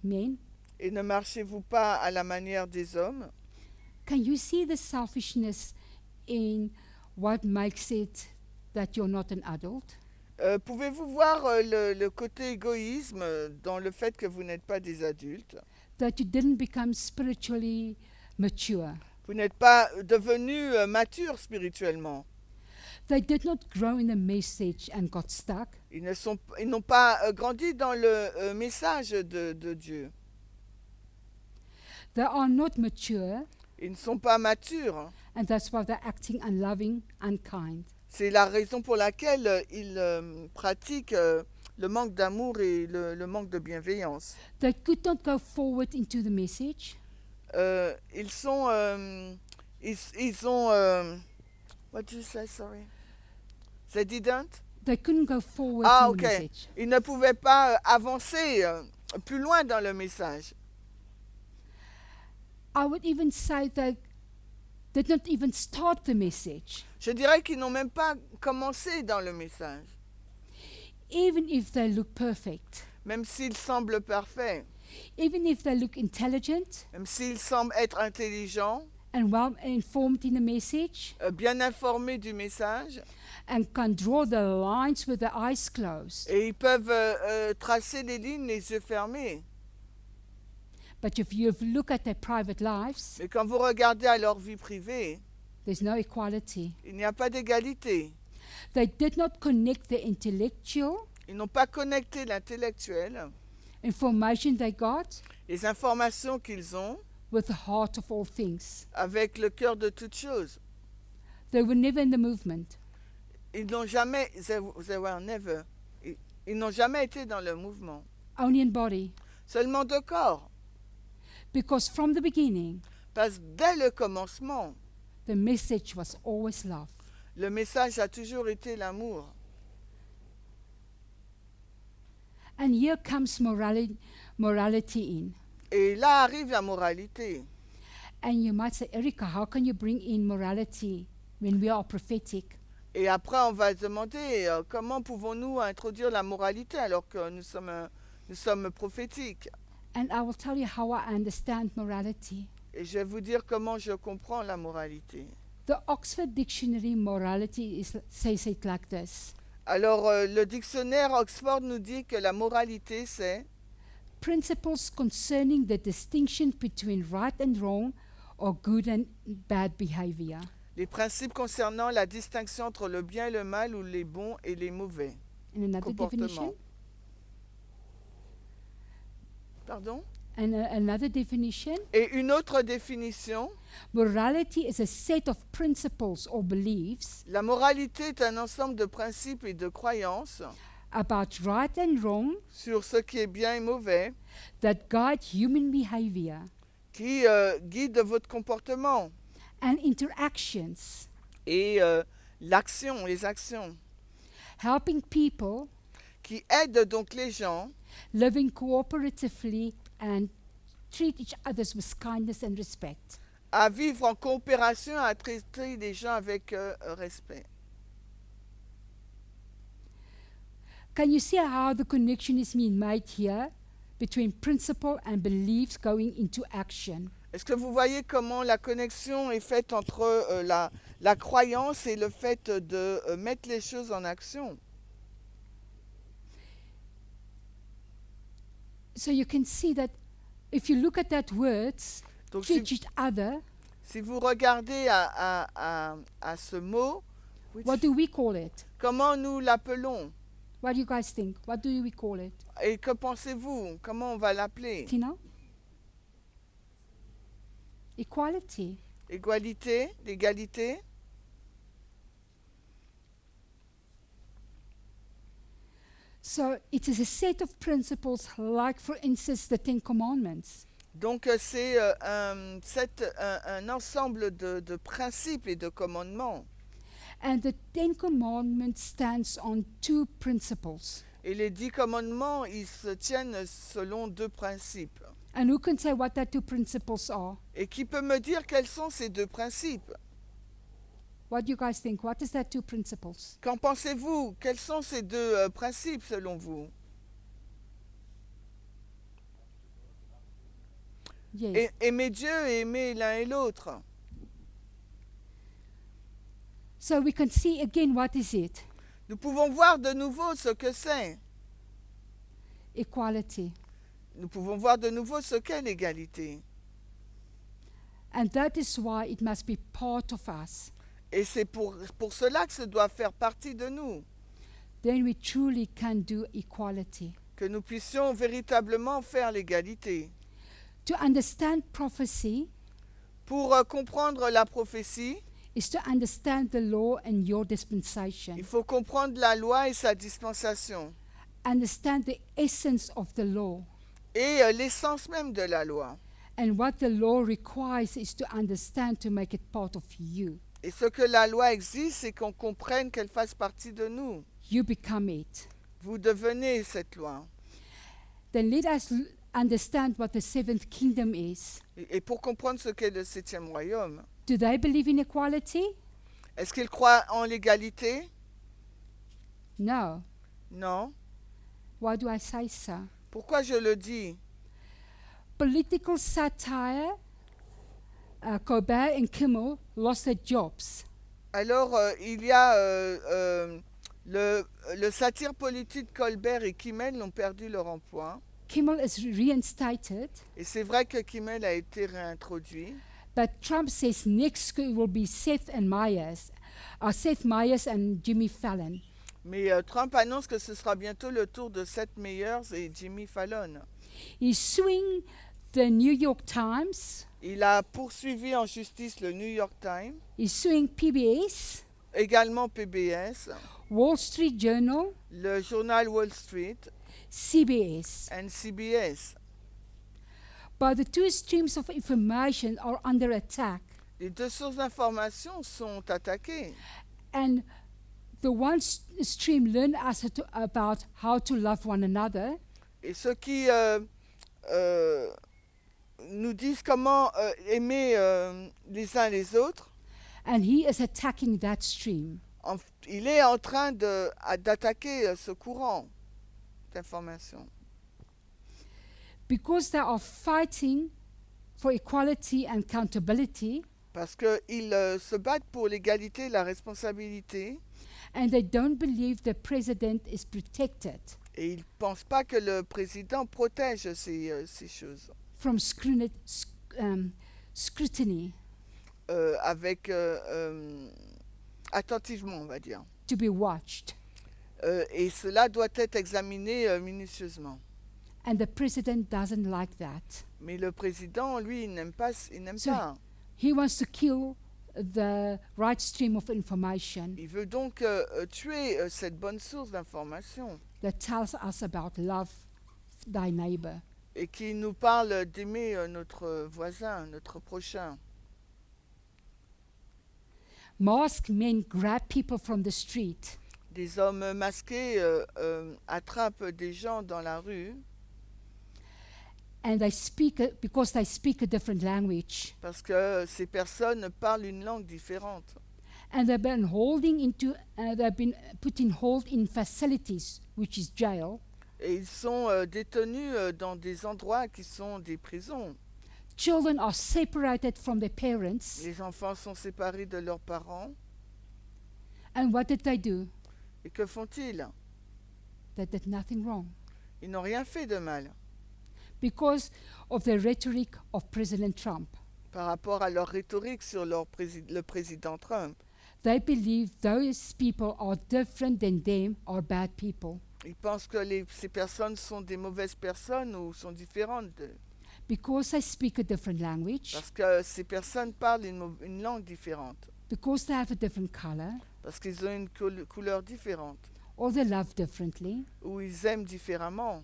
men? et ne marchez-vous pas à la manière des hommes? Can you see the selfishness in what makes it that you're not an adult? Pouvez-vous voir le côté égoïsme dans le fait que vous n'êtes pas des adultes? That you didn't become spiritually mature? Vous n'êtes pas devenu mature spirituellement. They did not grow in the message and got stuck. Ils n'ont pas grandi dans le message de Dieu. They are not mature, Ils ne sont pas matures. and that's why they're acting unloving, unkind. C'est la raison pour laquelle ils pratiquent le manque d'amour et le manque de bienveillance. They could not go forward into the message. Ils sont... ils ont... what did you say, sorry? They didn't? They couldn't go forward Ah, in the ok. message. Ils ne pouvaient pas avancer plus loin dans le message. I would even say they did not even start the message. Je dirais qu'ils n'ont même pas commencé dans le message, Even if they look perfect, même s'ils semblent parfaits, even if they look intelligent même s'ils semblent être intelligents, and well informed in the message, bien informés du message, and can draw the lines with their eyes closed. et ils peuvent tracer les lignes les yeux fermés. But if you look at their private lives, Mais quand vous regardez à leur vie privée, there's no equality. il n'y a pas d'égalité. They did not connect the intellectual Ils n'ont pas connecté l'intellectuel, information they got les informations qu'ils ont, with the heart of all things. avec le cœur de toutes choses. They were never in the movement. Ils n'ont jamais, they were never, ils n'ont jamais été dans le mouvement. Only in body. Seulement de corps. Because from the beginning, Parce que dès le commencement, the message was always love. le message a toujours été l'amour. And here comes morality in. Et là arrive la moralité. And you might say, Erica, how can you bring in morality when we are prophetic? Et après, on va se demander comment pouvons-nous introduire la moralité alors que nous sommes prophétiques. And I will tell you how I understand morality. Et je vais vous dire comment je comprends la moralité. The Oxford Dictionary morality says it like this. Alors, le dictionnaire Oxford nous dit que la moralité, c'est Principles concerning the distinction between right and wrong or good and bad behavior. les principes concernant la distinction entre le bien et le mal ou les bons et les mauvais And another comportements. definition? Pardon? And another definition? Et une autre définition, Morality is a set of principles or beliefs la moralité est un ensemble de principes et de croyances about right and wrong sur ce qui est bien et mauvais that guide human behavior qui guident votre comportement and interactions, et l'action, les actions, helping people qui aident donc les gens living cooperatively and treat each others with kindness and respect. à vivre en coopération, à traiter les gens avec respect. Can you see how the connection is being made here between principle and beliefs going into action? Est-ce que vous voyez comment la connexion est faite entre la croyance et le fait de mettre les choses en action? So you can see that if you look at that words, Donc treat each other, si vous regardez à ce mot, what do we call it? comment nous l'appelons? What do you guys think? What do we call it? Et que pensez-vous? Comment on va l'appeler? Tina? Equality. Égalité, l'égalité? So it is a set of principles like, for instance, the Ten Commandments. Donc c'est un ensemble de principes et de commandements. And the Ten Commandments stands on two principles. Et les 10 commandements, ils se tiennent selon 2 principes. And who can say what that two principles are? Et qui peut me dire quels sont ces 2 principes? What do you guys think? What is that two principles? Qu'en pensez-vous? Quels sont ces 2 principes selon vous? Yes. Aimer Dieu et aimer l'un et l'autre. So we can see again what is it? Nous pouvons voir de nouveau ce que c'est. Equality. Nous pouvons voir de nouveau ce qu'est l'égalité. And that is why it must be part of us. Et c'est pour cela que ça doit faire partie de nous, then we truly can do equality. que nous puissions véritablement faire l'égalité. To understand prophecy Pour comprendre la prophétie, is to understand the law and your dispensation. il faut comprendre la loi et sa dispensation, Understand the essence of the law. et l'essence même de la loi. And what the law requires is to understand to make it part of you. Et ce que la loi exige, c'est qu'on comprenne qu'elle fasse partie de nous. You become it. Vous devenez cette loi. Then let us understand what the seventh kingdom is. Et pour comprendre ce qu'est le septième royaume, Do they believe in equality? est-ce qu'ils croient en l'égalité? No. Non. Why do I say so? Pourquoi je le dis? Political satire, Colbert and Kimmel lost their jobs. Alors, il y a le satire politique Colbert et Kimmel ont perdu leur emploi. Kimmel is reinstated, Et c'est vrai que Kimmel a été réintroduit. but Trump says next will be Seth Meyers and Jimmy Fallon. Mais Trump annonce que ce sera bientôt le tour de Seth Meyers et Jimmy Fallon. He's suing the New York Times. Il a poursuivi en justice le New York Times, He's suing PBS, également PBS, Wall Street Journal, le journal Wall Street CBS. et CBS. But the two streams of information are under attack. Les deux sources d'information sont attaquées. And the one stream learn us about how to love one another, Et ceux qui nous disent comment aimer les uns les autres, and he is attacking that stream. il est en train d'attaquer ce courant d'information. Because they are fighting for equality and accountability, Parce qu'ils se battent pour l'égalité et la responsabilité, and they don't believe the president is protected et ils ne pensent pas que le président protège ces choses from scrutiny avec attentivement, on va dire. to be watched. Et cela doit être examiné minutieusement. And the president doesn't like that. Mais le président, lui, il n'aime pas. So- He wants to kill the right stream of information Il veut donc tuer cette bonne source d'information that tells us about love thy neighbor. et qui nous parle d'aimer notre voisin, notre prochain. Masked men grab people from the street Des hommes masqués attrapent des gens dans la rue and because they speak a different language. parce que ces personnes parlent une langue différente. And they've been put in hold in facilities, which is jail. Et ils sont détenus dans des endroits qui sont des prisons. Children are separated from their parents. Les enfants sont séparés de leurs parents. And what did they do? Et que font-ils? They did nothing wrong. Ils n'ont rien fait de mal Because of the rhetoric of President Trump. par rapport à leur rhétorique sur le président Trump. They believe those people are different than them are bad people. Ils pensent que ces personnes sont des mauvaises personnes ou sont différentes d'eux. Because they speak a different language. Parce que ces personnes parlent une langue différente. Because they have a different color. Parce qu'ils ont une couleur différente. Or they love differently. Ou ils aiment différemment.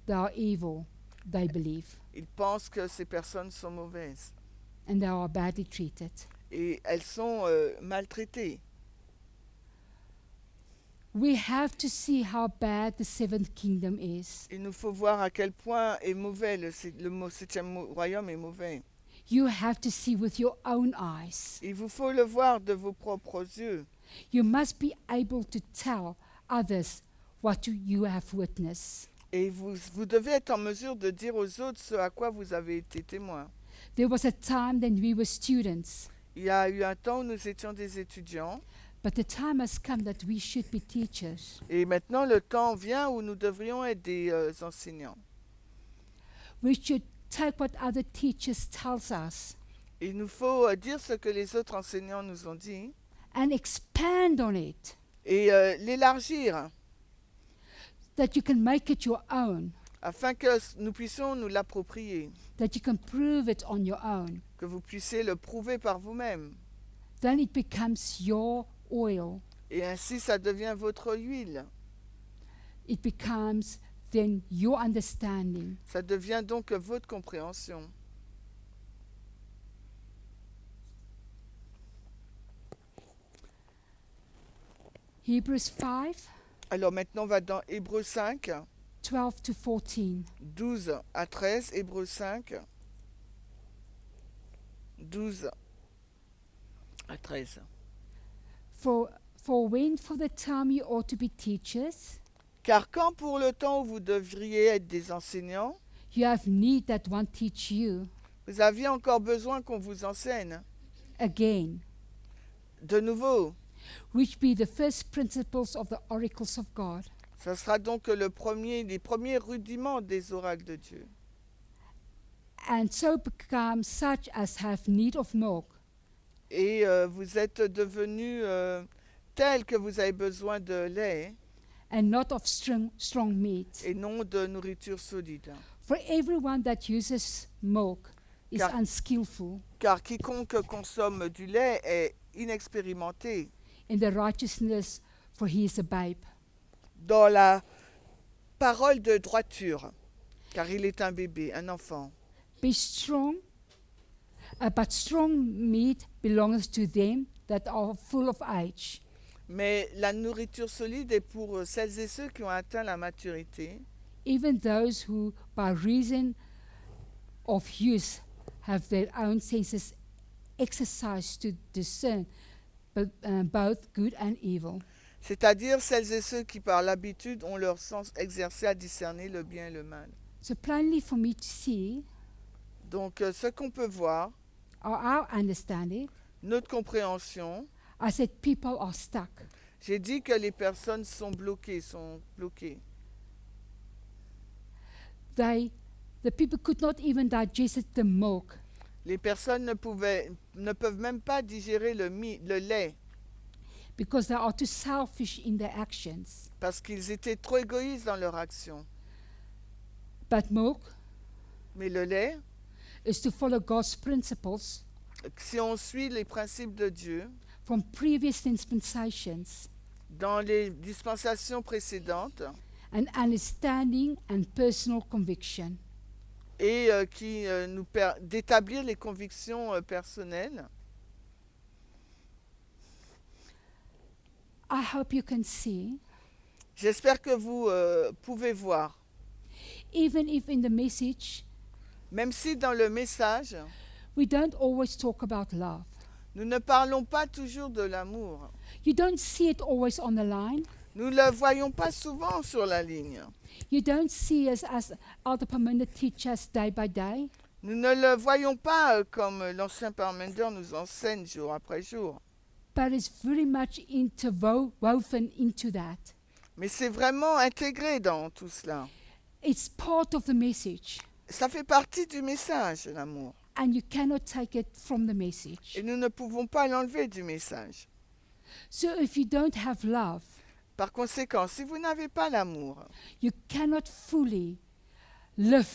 They are evil, they believe. Ils pensent que ces personnes sont mauvaises. And they are badly treated. Et elles sont maltraitées. We have to see how bad the seventh kingdom is. Il nous faut voir à quel point est mauvais le septième royaume est mauvais. You have to see with your own eyes. Il vous faut le voir de vos propres yeux. You must be able to tell others what you have witnessed. Et vous devez être en mesure de dire aux autres ce à quoi vous avez été témoin. There was a time when we were students, Il y a eu un temps où nous étions des étudiants. but the time has come that we should be teachers. Et maintenant, le temps vient où nous devrions être des enseignants. We should take what other teachers tells us Il nous faut dire ce que les autres enseignants nous ont dit and expand on it, et l'élargir that you can make it your own, afin que nous puissions nous l'approprier, that you can prove it on your own. que vous puissiez le prouver par vous-même. Then it becomes your oil. Et ainsi, ça devient votre huile. It becomes then your understanding. Ça devient donc votre compréhension. Hebrews 5, Alors maintenant, on va dans Hébreux 5, 12 to 14. 12 à 13. Hébreux 5, 12 à 13. For when for the time you ought to be teachers, Car quand pour le temps où vous devriez être des enseignants, you have need that one teach you vous aviez encore besoin qu'on vous enseigne. again, De nouveau, which be the first principles of the oracles of God, ça sera donc les premiers rudiments des oracles de Dieu. and so become such as have need of milk, Et vous êtes devenus tels que vous avez besoin de lait and not of strong meat. et non de nourriture solide. For everyone that uses milk is Car- unskillful Car quiconque consomme du lait est inexpérimenté in the righteousness, for he is a babe. dans la parole de droiture, car il est un bébé, un enfant. Be strong, but strong meat belongs to them that are full of age, Mais la nourriture solide est pour celles et ceux qui ont atteint la maturité, even those who, by reason of use, have their own senses exercised to discern both good and evil. c'est-à-dire celles et ceux qui par l'habitude ont leur sens exercé à discerner le bien et le mal. So plainly for me to see, Donc ce qu'on peut voir, or our understanding, notre compréhension, I said people are stuck. j'ai dit que les personnes sont bloquées. The people could not even digest the milk Les personnes ne peuvent même pas digérer le lait because they are too selfish in their actions. parce qu'ils étaient trop égoïstes dans leur action. But milk Mais le lait, is to follow God's principles si on suit les principes de Dieu, from previous dispensations dans les dispensations précédentes, and understanding and personal conviction. et qui nous permet d'établir les convictions personnelles, I hope you can see, j'espère que vous pouvez voir, even if in the message même si dans le message, we don't always talk about love. nous ne parlons pas toujours de l'amour. You don't see it always on the line. Nous ne le voyons pas souvent sur la ligne. You don't see us as Elder Pamela teach us day by day. Nous ne le voyons pas comme l'ancien Parmender nous enseigne jour après jour. But it's very much woven into that. Mais c'est vraiment intégré dans tout cela. It's part of the message, Ça fait partie du message, l'amour. and you cannot take it from the message. Et nous ne pouvons pas l'enlever du message. So if you don't have love, Par conséquent, si vous n'avez pas l'amour, you cannot fully live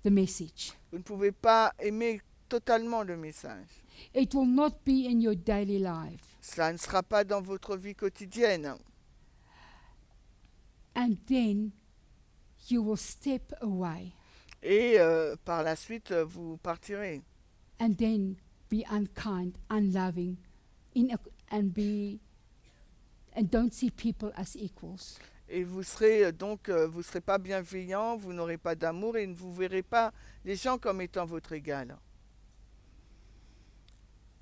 the message. vous ne pouvez pas aimer totalement le message. It will not be in your daily life. Ça ne sera pas dans votre vie quotidienne. And then you will step away Et par la suite, vous partirez. and then be unkind, unloving, and don't see people as equals. Et vous serez vous serez pas bienveillant, vous n'aurez pas d'amour et ne vous verrez pas les gens comme étant votre égal.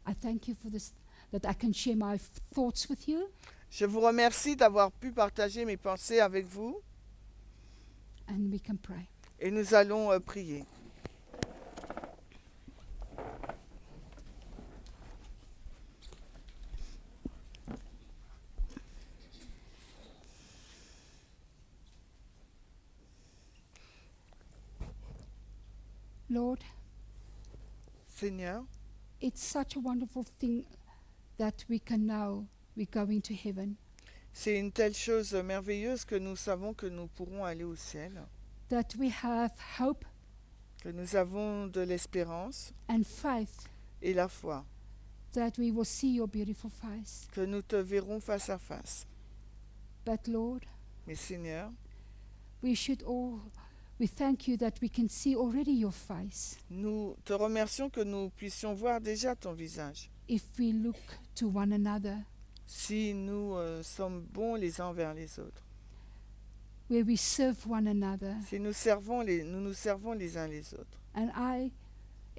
I thank you for this, that I can share my thoughts with you, Je vous remercie d'avoir pu partager mes pensées avec vous and we can pray. et nous allons prier. Lord, Seigneur, it's such a wonderful thing that we can know we're going to heaven, C'est une telle chose merveilleuse que nous savons que nous pourrons aller au ciel, that we have hope que nous avons de l'espérance and faith et la foi, that we will see your beautiful face. que nous te verrons face à face. But Lord, Mais Seigneur, we thank you that we can see already your face nous te remercions que nous puissions voir déjà ton visage. if we look to one another, Si nous sommes bons les uns envers les autres, where we serve one another. si nous nous servons les uns les autres. And I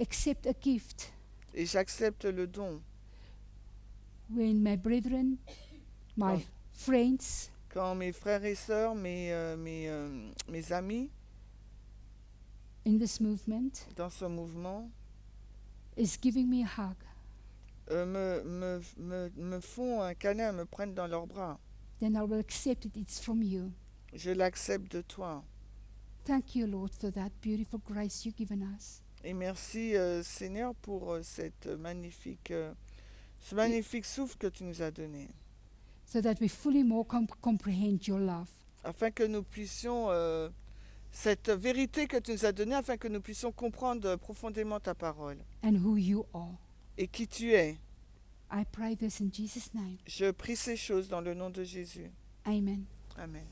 accept a gift Et j'accepte le don when my brethren, my Oh. friends, quand mes frères et sœurs, mes amis in this movement dans ce mouvement is giving me a hug. me font un câlin, me prennent dans leurs bras. Then I will accept it. It's from you. Je l'accepte de toi. Thank you, Lord, for that beautiful grace you've given us. Et merci Seigneur pour ce magnifique souffle que tu nous as donné, So that we fully more comprehend your love. afin que nous puissions, cette vérité que tu nous as donnée, afin que nous puissions comprendre profondément ta parole And who you are. et qui tu es. I pray this in Jesus' name. Je prie ces choses dans le nom de Jésus. Amen. Amen.